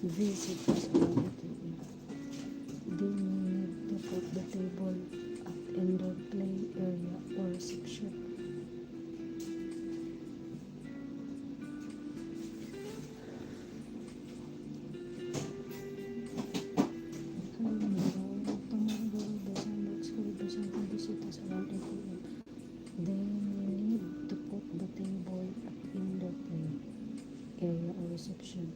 visit hospitality. They may need to put the table at indoor play area or reception. Tomorrow will be some school be some visitors around 8 p.m. They may need to put the table at indoor play area or reception.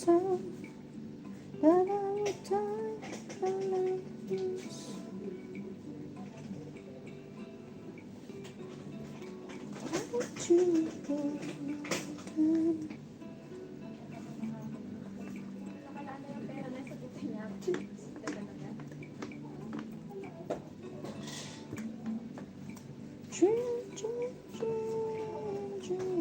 myself that I would die alone. Would you go? Dream, dream, dream, dream.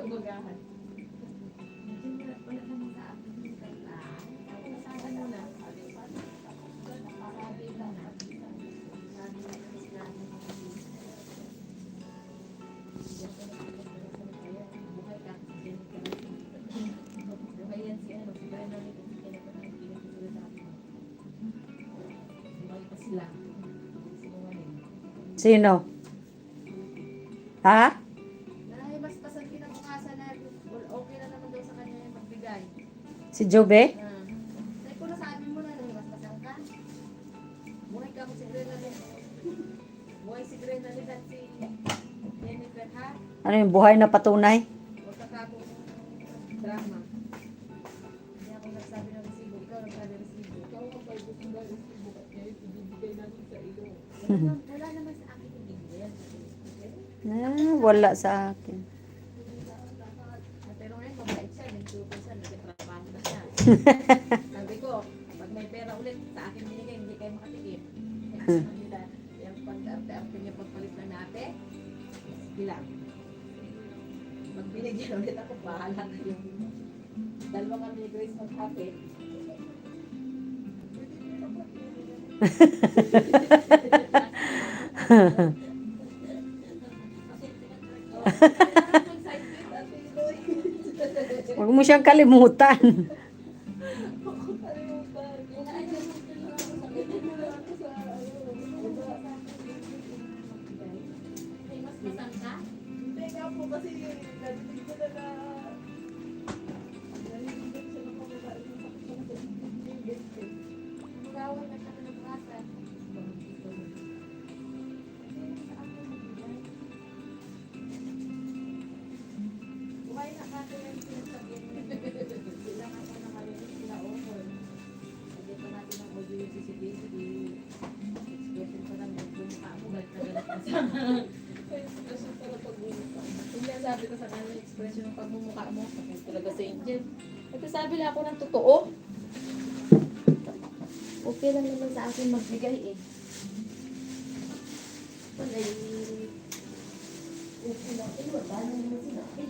Ugahan. Wala naman sa akin. Ano na? Sino? Ha? Mas pasan kinabukasan na okay na naman daw sa kanya yung magbigay. Si Jobe? Ay, kung nasabi mo na, mas pasan ka. Buhay ka mo si Grenalyn. Buhay si Grenalyn at si Jennifer, ha? Ano yung buhay na patunay? Huwag ka kapong drama. Hindi ako nagsabi ng resibo. Ikaw nagsabi ng resibo. Ikaw ang pwede gusto ng resibo. At ngayon, ibibigay natin sa iyo. Wala naman sa akin yung bigyan. Wala sa akin. Pero ngayon, mabait siya. Nagtuto siya. Nagtatrabaho na siya. Sabi ko, pag may pera ulit, sa akin binigay, hindi kayo makatikim. Kaya sabi nila, yung pag-arte-arte niya pagpalit na natin, bilang. Pag binigyan ulit ako, bahala na yung dalawa kami ni Grace mag-happy. Huwag mo siyang kalimutan. Sabi ko sa kanya, expression ng pagmumukha mo, sabi talaga sa Angel. Ito sabi lang ako ng totoo. Okay lang naman sa akin magbigay eh. Wala okay lang. Wala naman sinabi.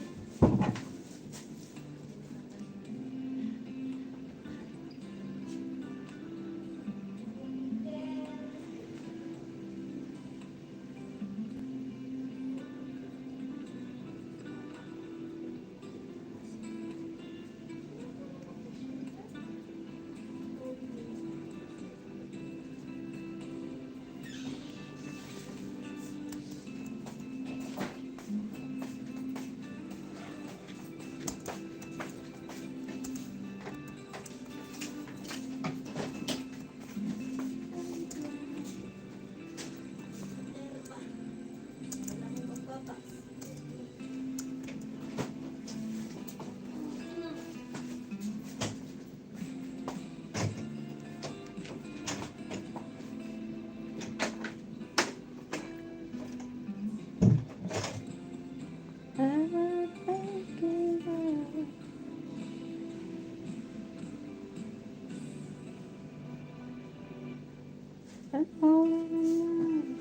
And all in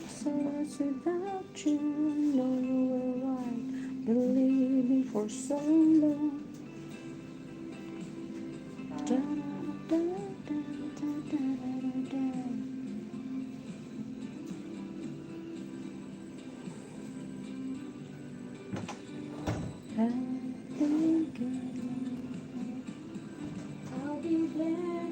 so it's without you, know you were right, believing for so long. Da, da, da, da, da, da, da. I think I'll be there.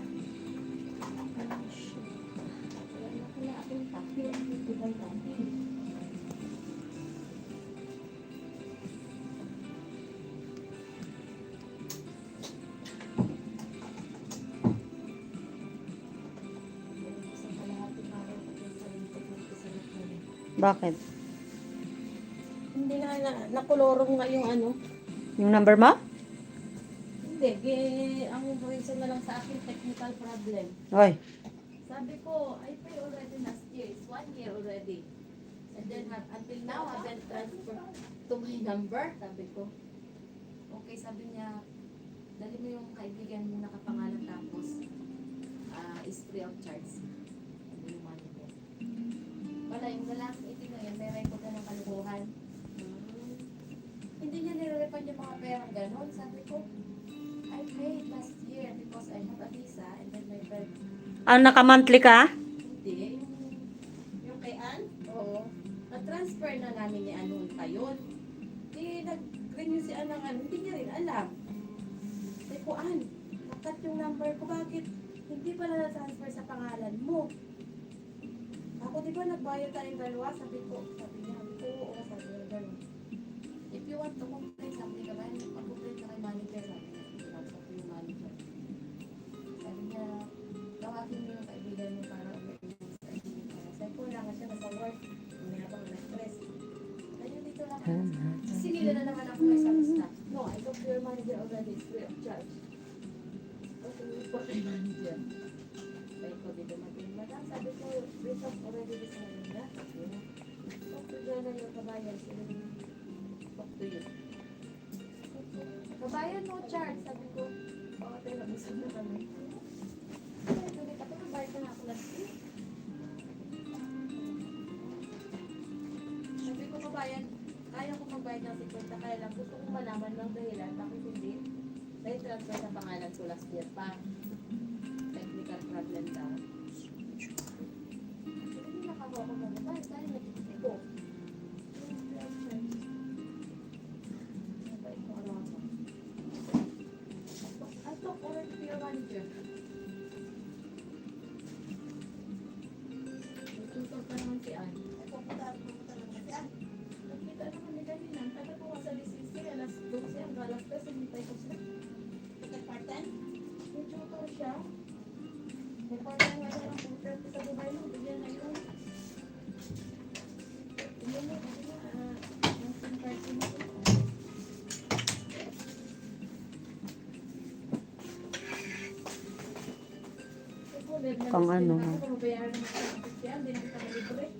Bakit? Hindi nga nakulorong nga yung ano. Yung number mo? Hindi, ang reason na lang sa akin, technical problem. Oy. Sabi ko, I pay already last year. It's 1 year already. And then until now, haven't transferred to my number. Sabi ko, okay, sabi niya, dali mo yung kaibigan mo nakapangalan tapos is free of charge. Sabi yung money ko. Wala, yung lalaking itim na yan, may record na ng kalukuhan. Hindi niya nire-refund yung mga perang ganon. Sabi ko, I paid last year because I have a visa and then my friend, Naka-monthly ka? hindi, yung kay Ann, oo, na-transfer na namin ni Ann pa yun. Di nag-renew si Ann ng ano, hindi niya rin alam. Sabi ko, Ann, nakat yung number ko, bakit hindi pala na-transfer sa pangalan mo? Ako, di ba nagbayad tayong dalawa? Sabi niya, oo, sabi niya, gano'n. If you want to complain, sabi niya, mag-complain ka kay manager, sabi niya, sabi yung manager. Sabi niya, tawagin mo yung kaibigan mo para sabi ko, wala nga siya nasa work, hindi na pang na-stress. Kaya dito lang ako. Sinila na naman ako ng isang staff. No, I talked to your manager already, it's free of charge. Okay, report kay manager. Sabi ko, dito madam, sabi ko, we talked already this morning na. Talk to Jana yung kabayan, sila talk to you. Kabayan no charge, sabi ko, tayo nag-usap na kami. Kaya tulit ako, kabayan na ako last week. Sabi ko, kabayan, kaya ko magbayad ng 50, kaya lang gusto kong malaman ng dahilan, bakit hindi? Dahil transfer sa pangalan ko last year pa. Technical problem daw. Hindi nakakuha ko magbayad, dahil nagtitip ko. I talk already to your manager. Nagsusog pa naman si Ann. Pupunta naman si Ann. Nagkita naman ni kanina. Taga po nga sa DCC, alas 12 ang galas pa, sinintay ko siya. Nagka-part-time? May tutor siya. May part-time nga siya ng tutor sa Dubai mo. Bigyan na yun. Bigyan mo, ang SIM card mo. Pang ano? Mabayaran naman sa official, hindi na kita malibre.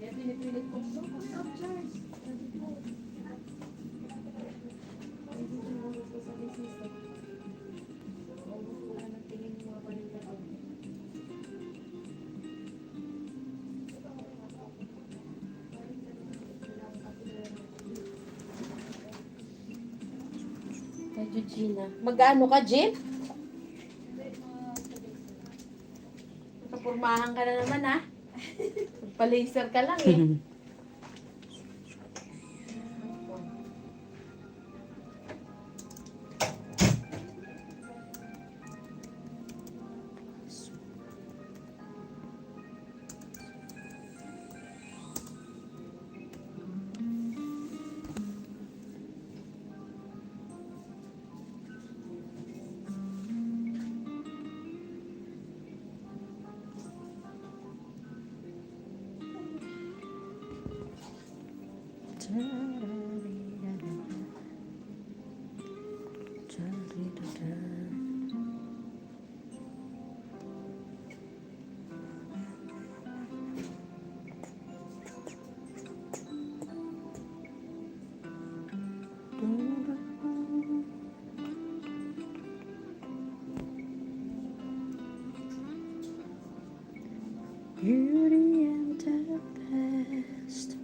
Kaya pinipilit ko, so cost of charge. Sabi ko, hindi sinunod ko sa business. Ubus ko na ng tingin mga paninda ko. Kay Eugenia. Mag-ano ka, Jim? Purmahan ka na naman, ha? Magpa-laser ka lang, eh. Beauty and the best.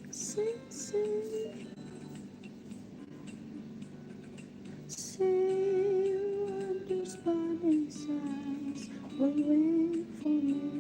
Sis, sing this wonders burning signs will wait for me.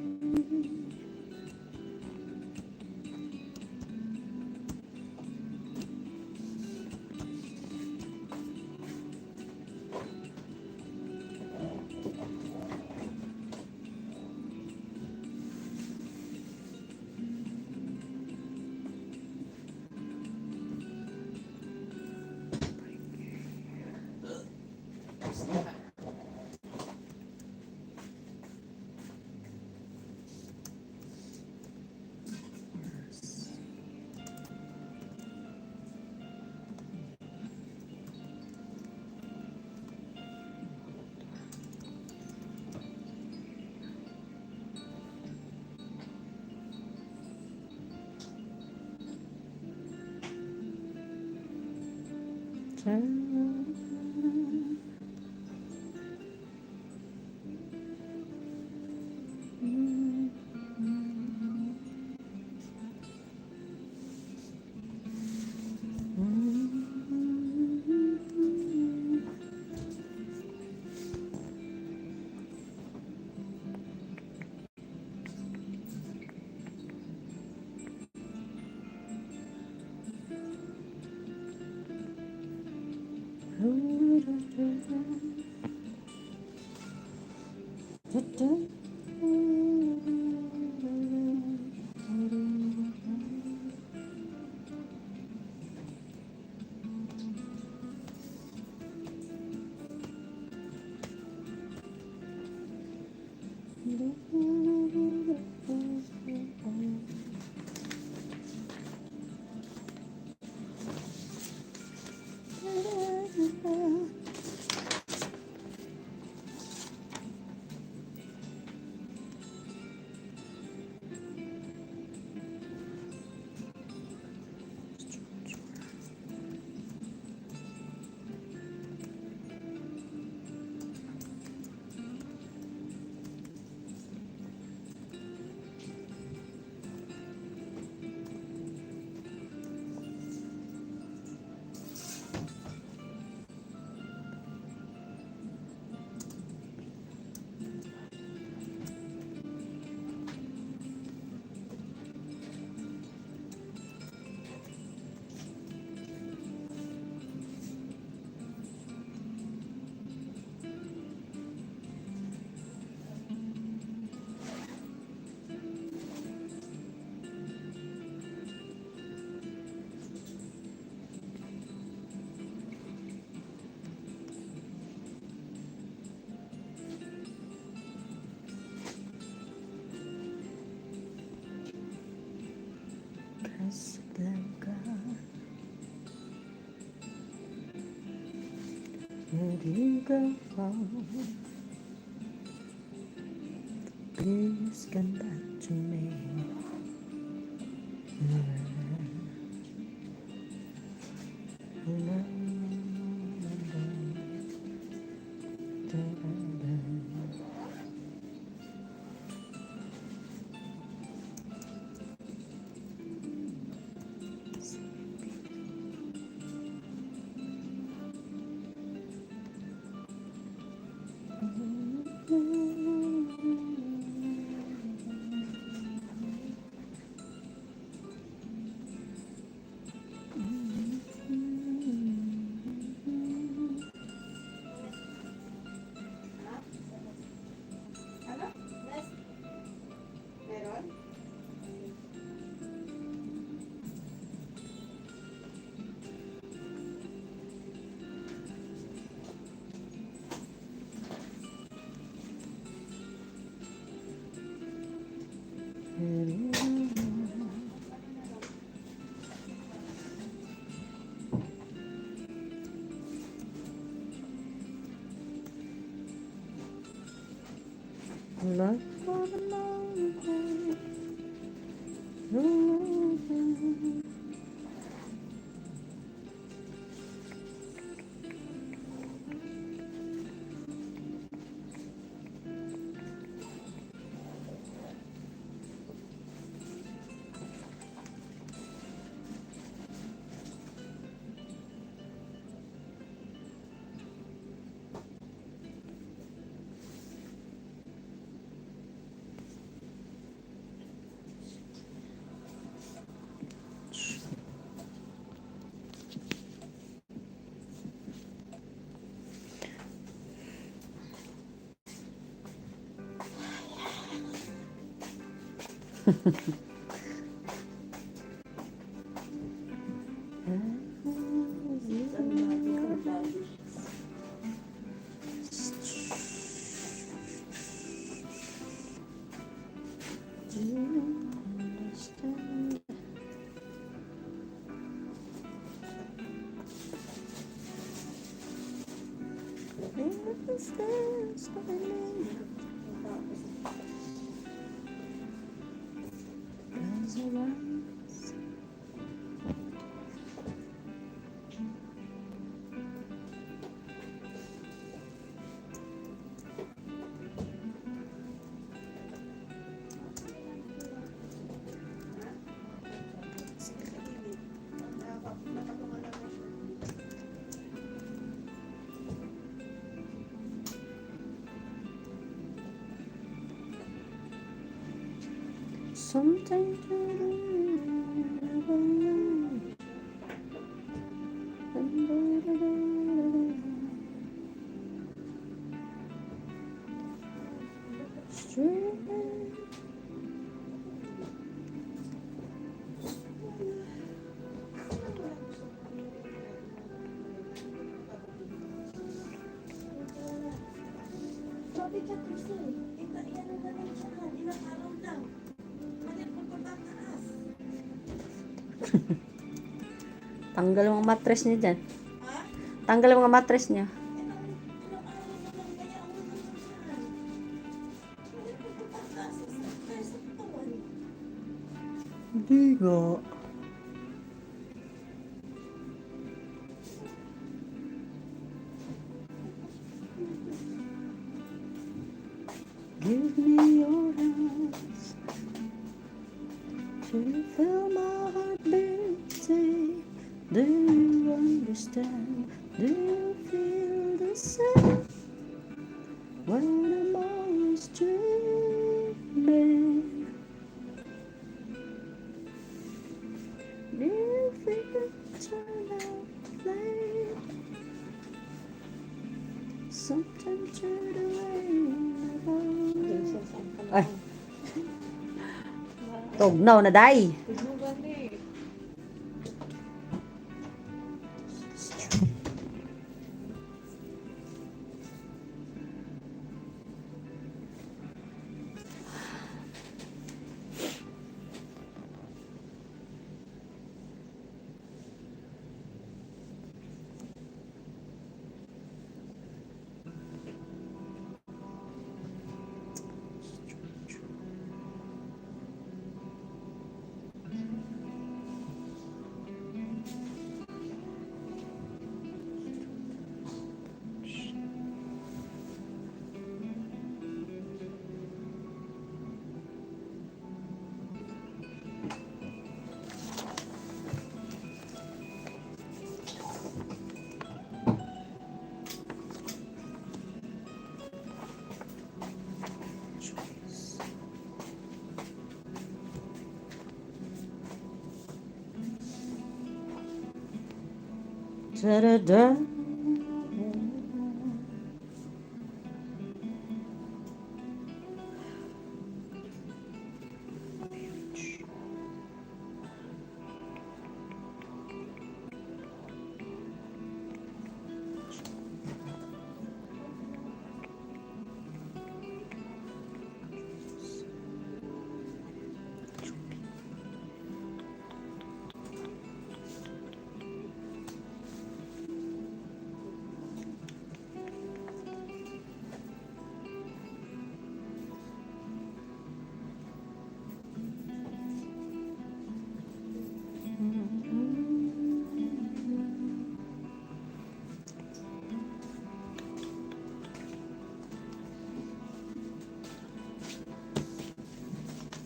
Where do you go? Please come back to me. Ano? Yes. Meron? Love for the moment. Do you understand? Understands what I mean. Close your eyes. Sometimes you never know. Straight. Sabi ka, Crystal, iyan na lang siya, ilang araw lang. Malit mo pa taas. Tanggal mo ang mattress niya dyan. Ha? Tanggal mo ang mattress niya. Ilang araw na lang, kaya ang mga yan. Malit mo pa taas, kaya sa katawan. Hindi nga. Give me your hands to feel my heart beating. Do you understand? Do you feel the same? When I'm always dreaming, do you feel turn out flame? Sometimes you're the rain. Ay, tugnaw na day. Tugnugan eh. Da-da-da.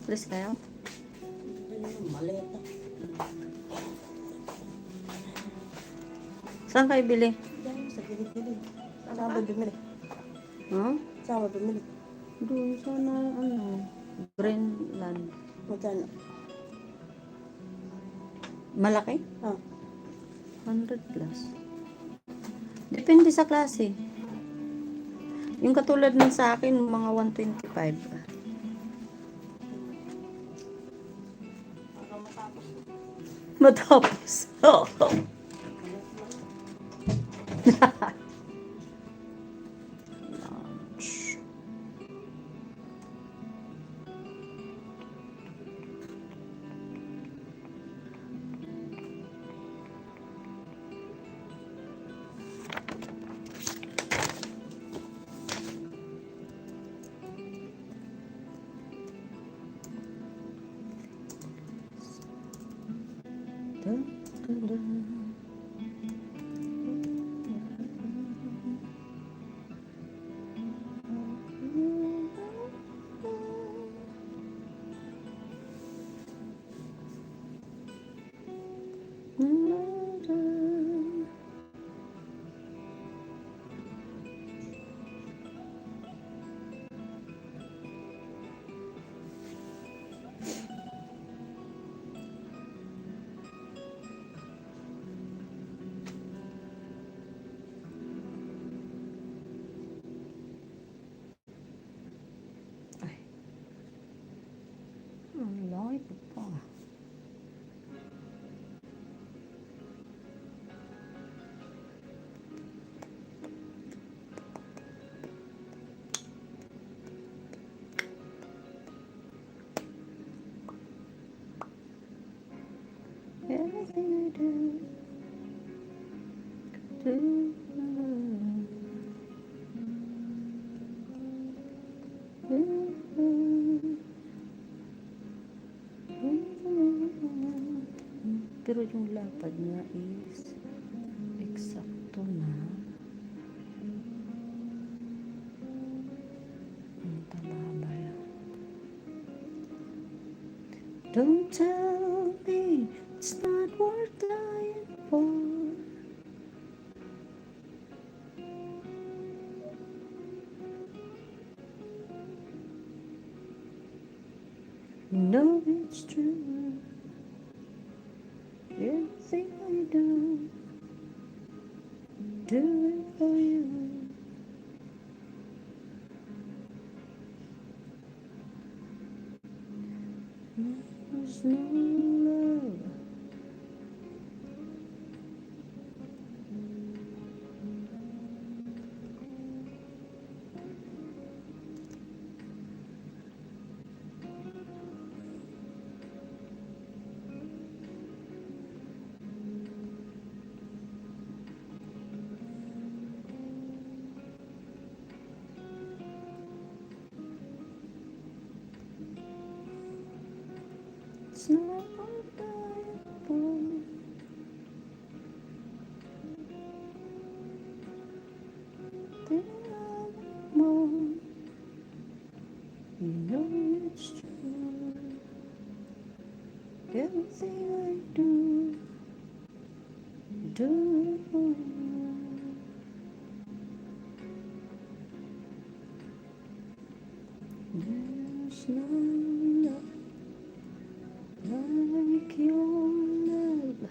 Please kayo. Maleta. Saan kayo bili? Diyan sa gilid-gilid. Saan ba bumili? Huh? Saan ba bumili? Doon sana, Greenland. Magkano? Malaki? Ah, 100 plus. Depende sa klase. Yung katulad ng sa akin, mga 125. hanggang matapos. Matapos. Oo. Lunch. Dun, dun, dun. Ay. Ang laki pa. Everything I do. Pero yung lapad niya is eksakto na. Ang tababa lang. Don't tell me it's not worth dying for. You know it's true. Everything I do it for you. There's no love. It's not worth dying for. Then I'm more. You know it's true. Everything I do it for you. There's no love like your love,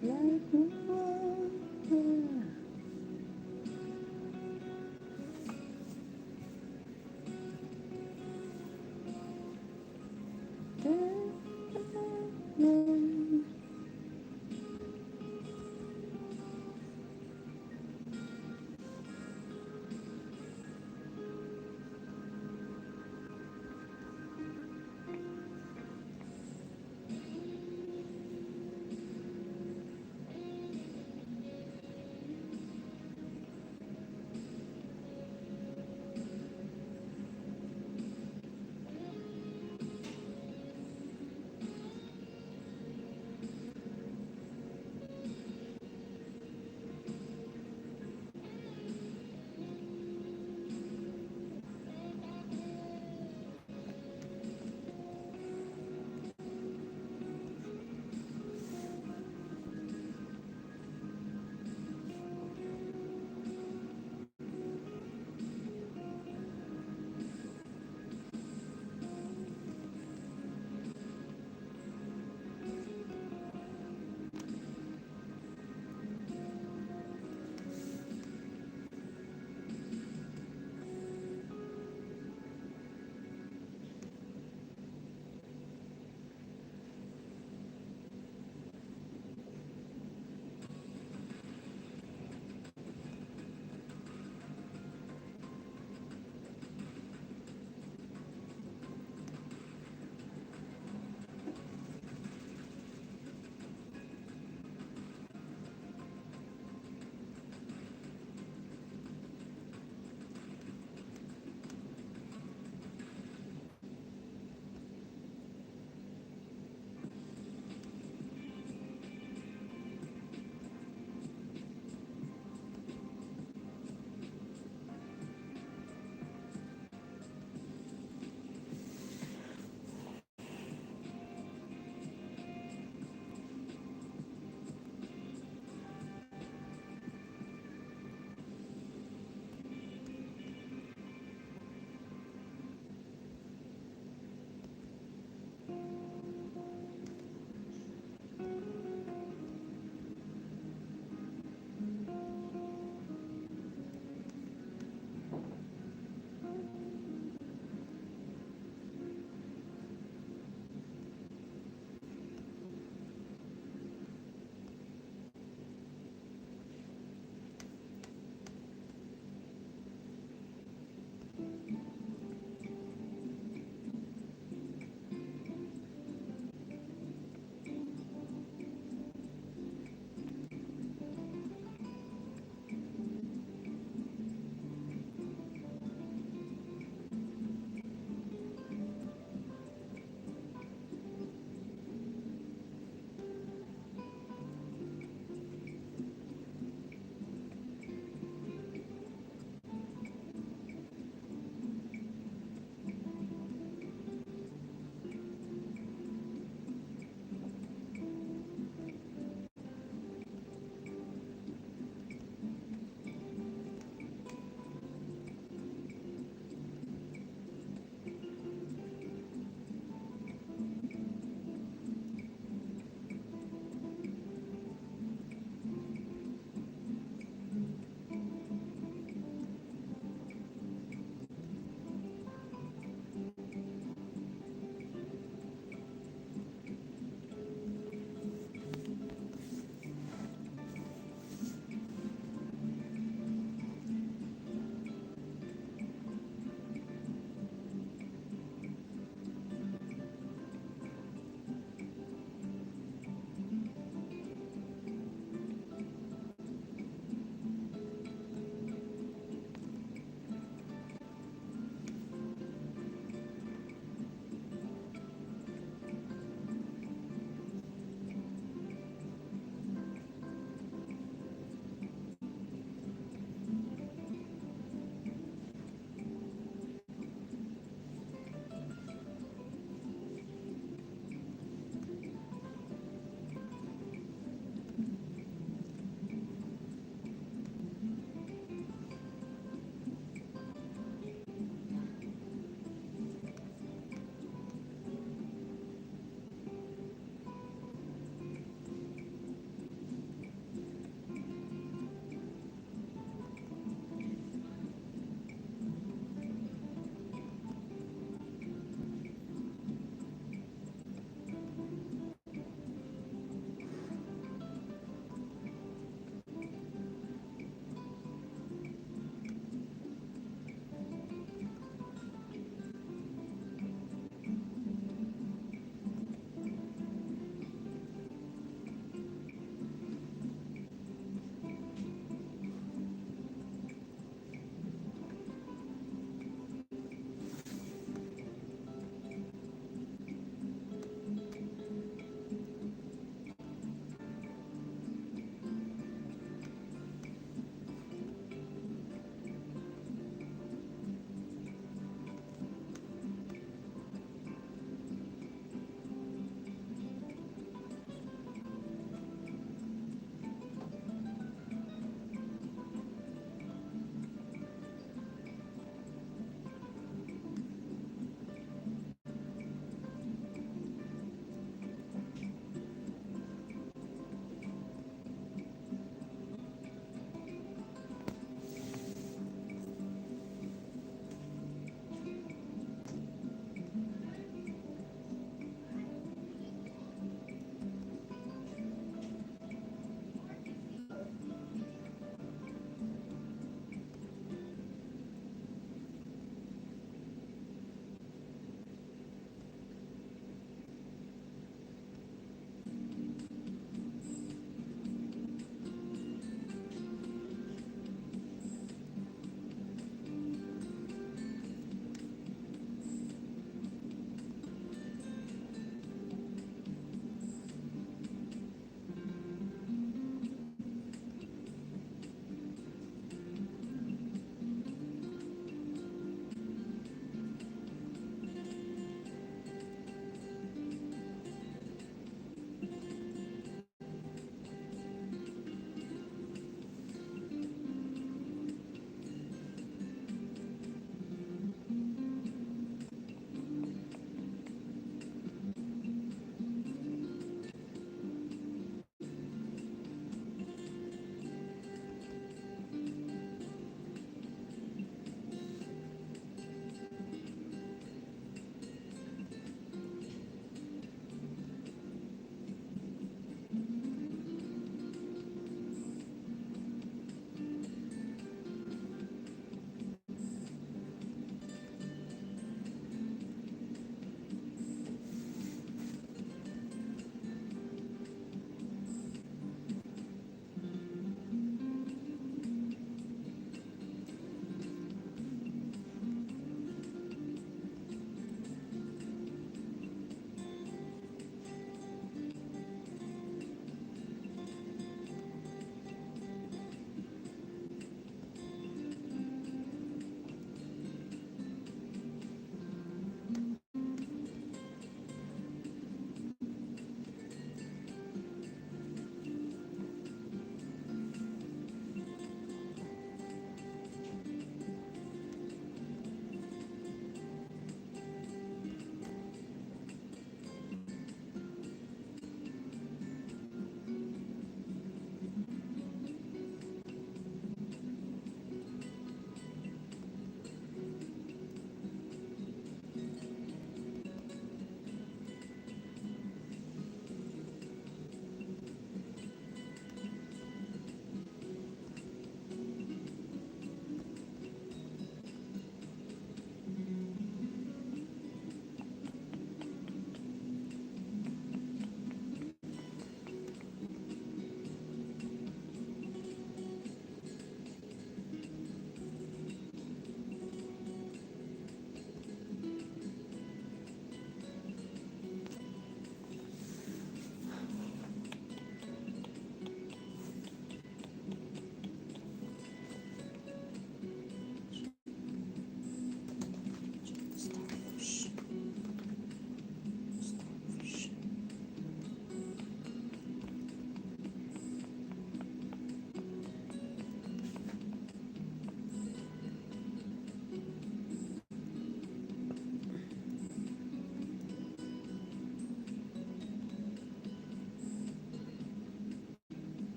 like no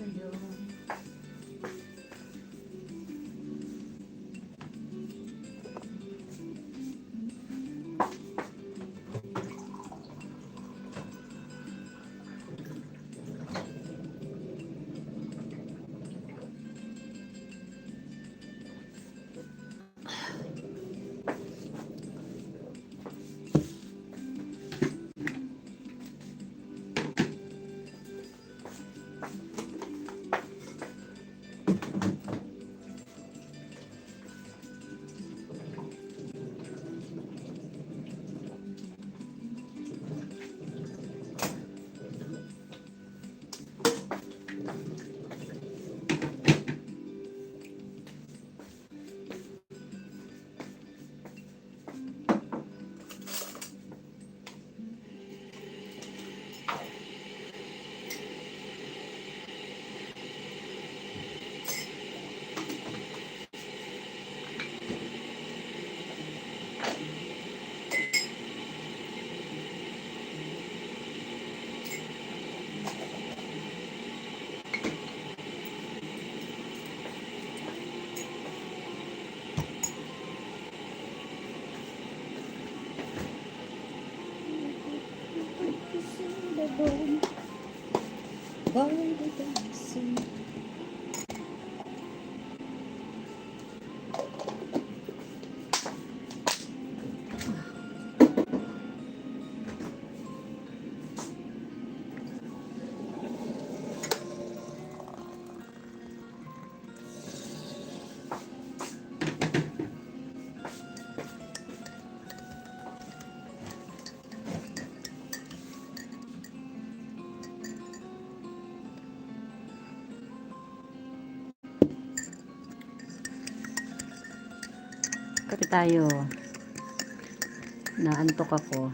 sa'yo. Kape tayo. Naantok ako.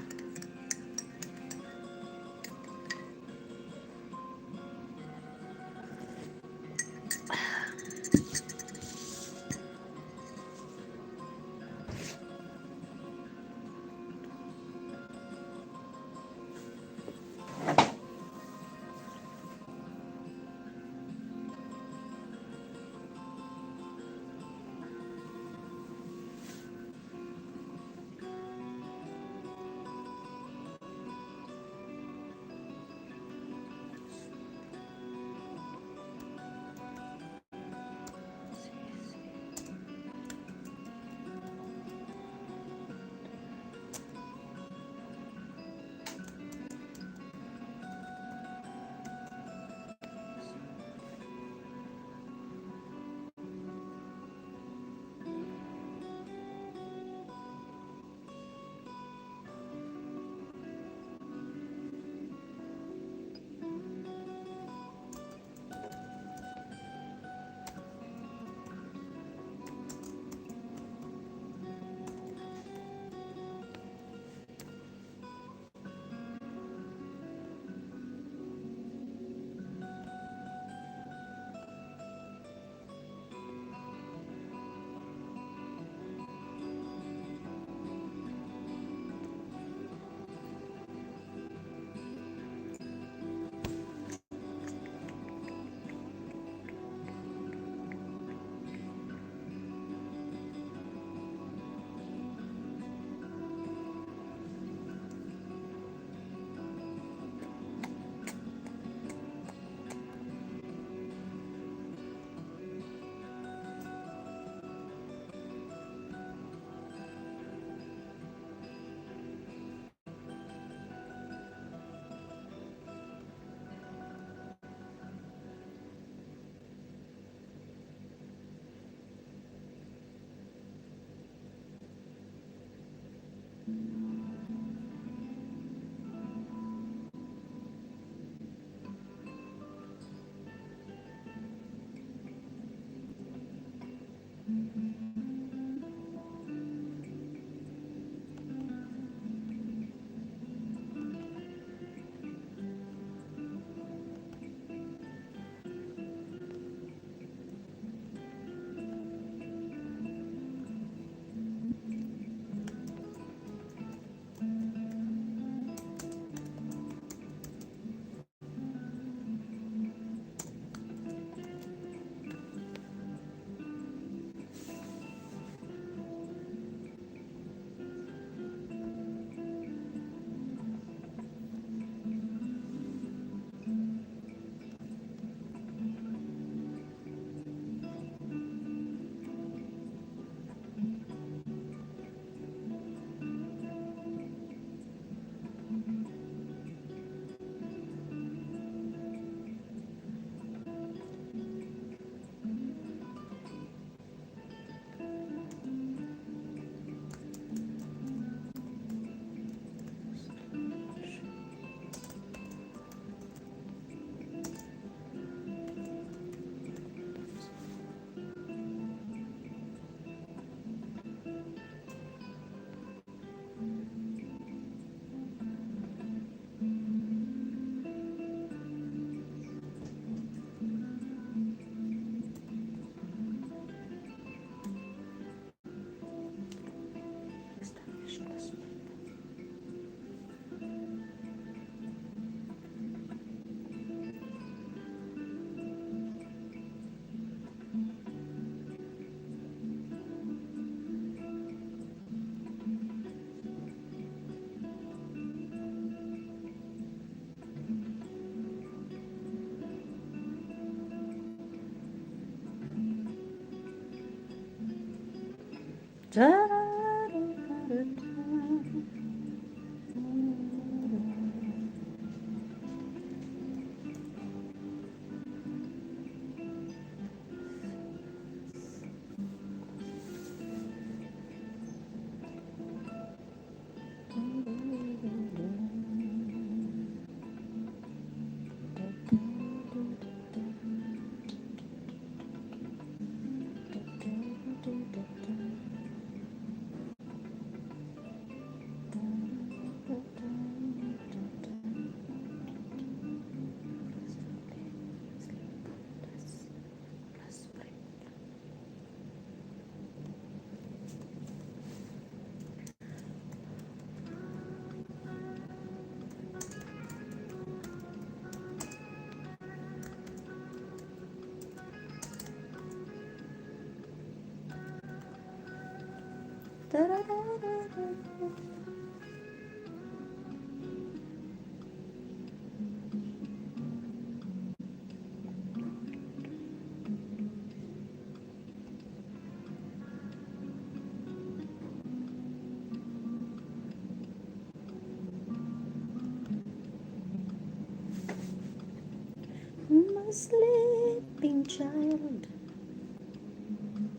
My sleeping child,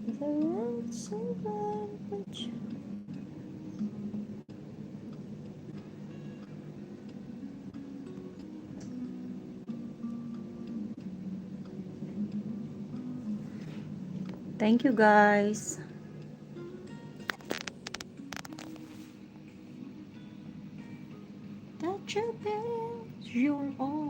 the words of language. Thank you guys. That you built your own.